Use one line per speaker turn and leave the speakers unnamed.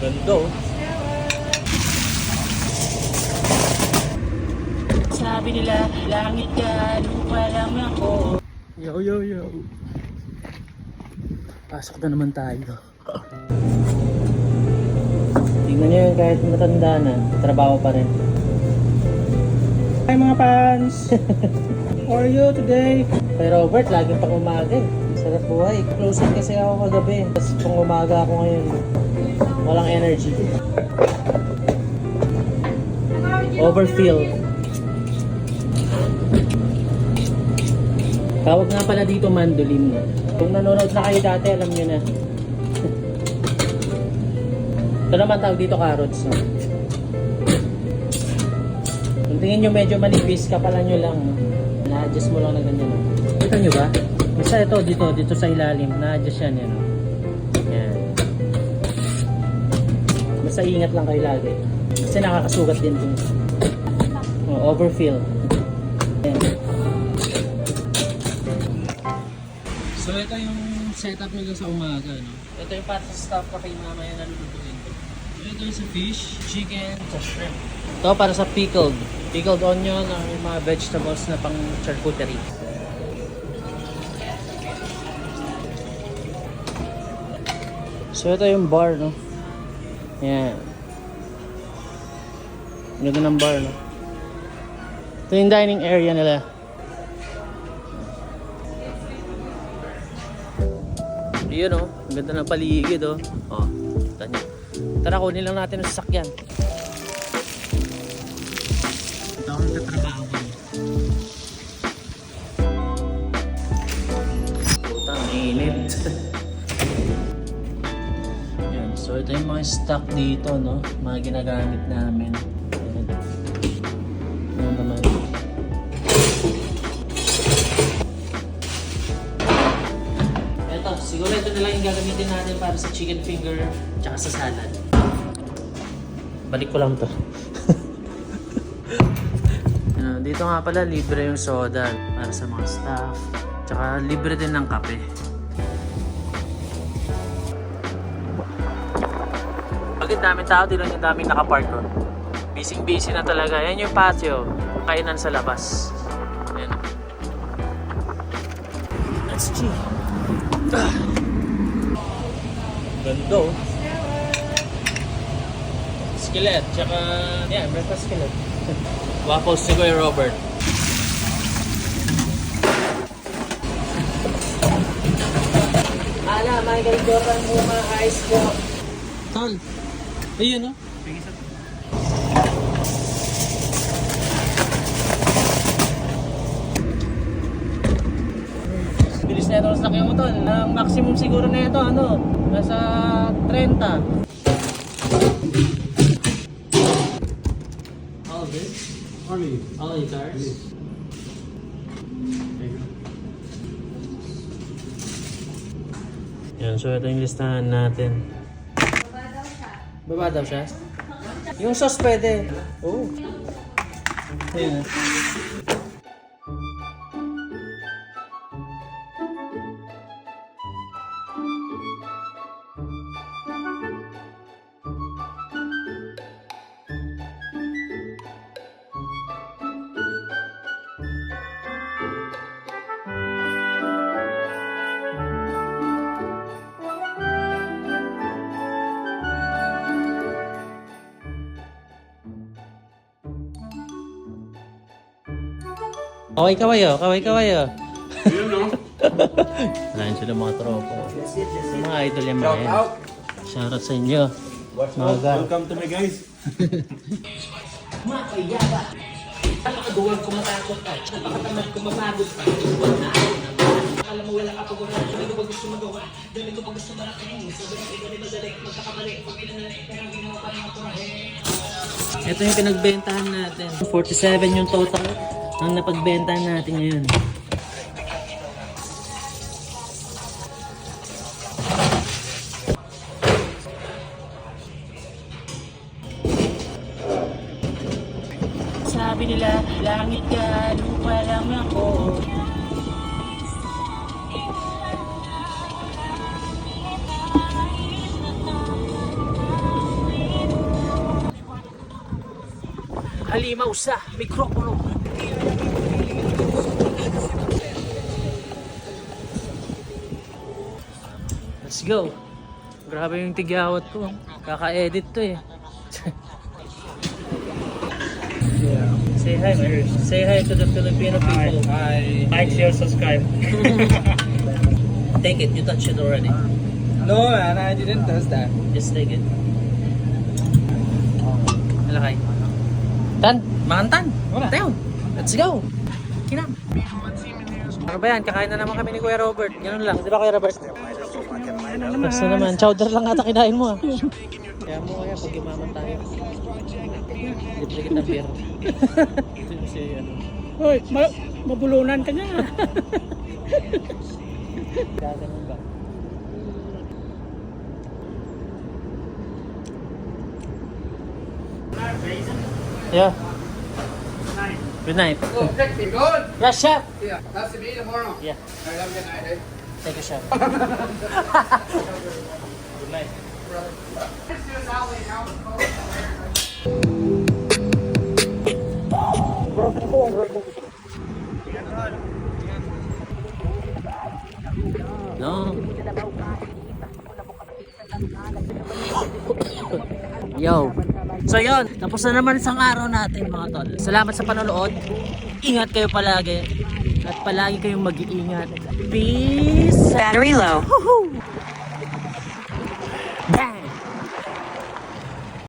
Ganda oh.
Sabi nila, langit ka, lupa lang ako.
Yo yo yo. Pasok na naman tayo. Tingnan nyo yun, kahit matanda na, trabaho pa rin. Hi mga fans! How are you today? Kay Robert, laging pang umaga eh. Sarap buhay. Closing kasi ako kagabi. Tapos pang umaga ako ngayon. Walang energy. Overfilled. Tawag nga pala dito mandolin. Kung nanonood na kayo dati, alam nyo na. Ito naman tawag dito carrots. No? Kung tingin nyo medyo manipis, kapalan nyo lang. No? Na-adjust mo lang na ganyan. No? Kita nyo ba? Isa ito dito sa ilalim. Na-adjust yan. Yan, no? Yan. Basta ingat lang kayo lagi. Kasi nakakasugat din ito. Oh, overfill. Yan. So ito yung setup nila sa umaga, no? Ito yung para sa stuff pa kayo mamaya nalulutuin. So ito yung sa fish, chicken, sa shrimp. Ito para sa pickled. Pickled onion or mga vegetables na pang charcuterie. So ito yung bar, no? Yan. Ganda ng bar, no? Ito yung dining area nila. Yun oh, ang ganda ng paligid oh. Oh, kita nyo. Tara, kunin lang natin ang sasakyan. Ito akong katrabaho ko. Putang init. Yan, so ito yung mga stock dito, no? Mga ginagamit namin. Ayan naman. Siguro ito na lang yung gagamitin natin para sa chicken finger tsaka sa salad. Balik ko lang to. Dito nga pala libre yung soda para sa mga staff. Tsaka libre din ng kape. Bakit daming tao? Di lang yung daming nakapark ko. Busy na talaga. Yan yung patio. Kainan sa labas. Ayan. Let's see. Ganda oh. Skillet, tsaka yeah, breakfast skillet. Waffles ni Kuya Robert. Michael Jordan Puma Ice ko. Tol, ayun oh. Bilis na ito ang sakyan mo tol. Ang maximum siguro na ito ano, nasa 30. All this? All the cars? Yan, so ito yung listahan natin. Baba daw siya? Yung sauce pwede. Oh. Ayun. Kaway-kaway oh, kaway-kaway oh.
Yun no?
Ayun sila mga tropa. Mga idol yung mga yan. Shoutout sa inyo.
Welcome to me guys.
Makayaba. Napakaduwag ko matakot ka. Napakatamad ko mapagod ka. Alam mo wala ka pag wala. Dami ko ba gusto magawa? Dami ko ba gusto marating? Sobrang iba ni madali. Magkakamali. Pag pinanali. Pero ginawa pa rin ako eh.
Ito yung pinagbentahan natin. 47 yung total ang napagbentahan natin ngayon.
Sabi nila, langit ka, lupa lang ako. halimaw sa mikropono. Let's go. Grabe yung tigyawat ko. Kaka-edit to eh. Say hi, man. Say hi to the Filipino people.
Hi. Like, share, subscribe.
Take it. You touched it already.
No man, I didn't touch that.
Just take it. Malakay. Tan, makantan.
Wala.
Tayo. Let's go. Kinam. Ano ba yan? Kakain na naman kami ni Kuya Robert. Ganun lang. Di ba Kuya Robert? Basta naman. Chowder lang ata kinain mo ah. Kaya mo kaya pag imaman tayo. Libre kita beer. Ito yung si ano.
Hoy, mabulunan ka niya.
Gaganon ba? Yeah. Good night.
Oh, check me, good.
Yeah, chef.
Yeah, that's to be tomorrow.
Yeah.
I love you, night, eh?
Thank you, chef. Good night. No. Yo. So yun, tapos na naman isang araw natin mga tol. Salamat sa panonood. Ingat kayo palagi. At palagi kayong mag-iingat. Peace.
Battery low.
Bang!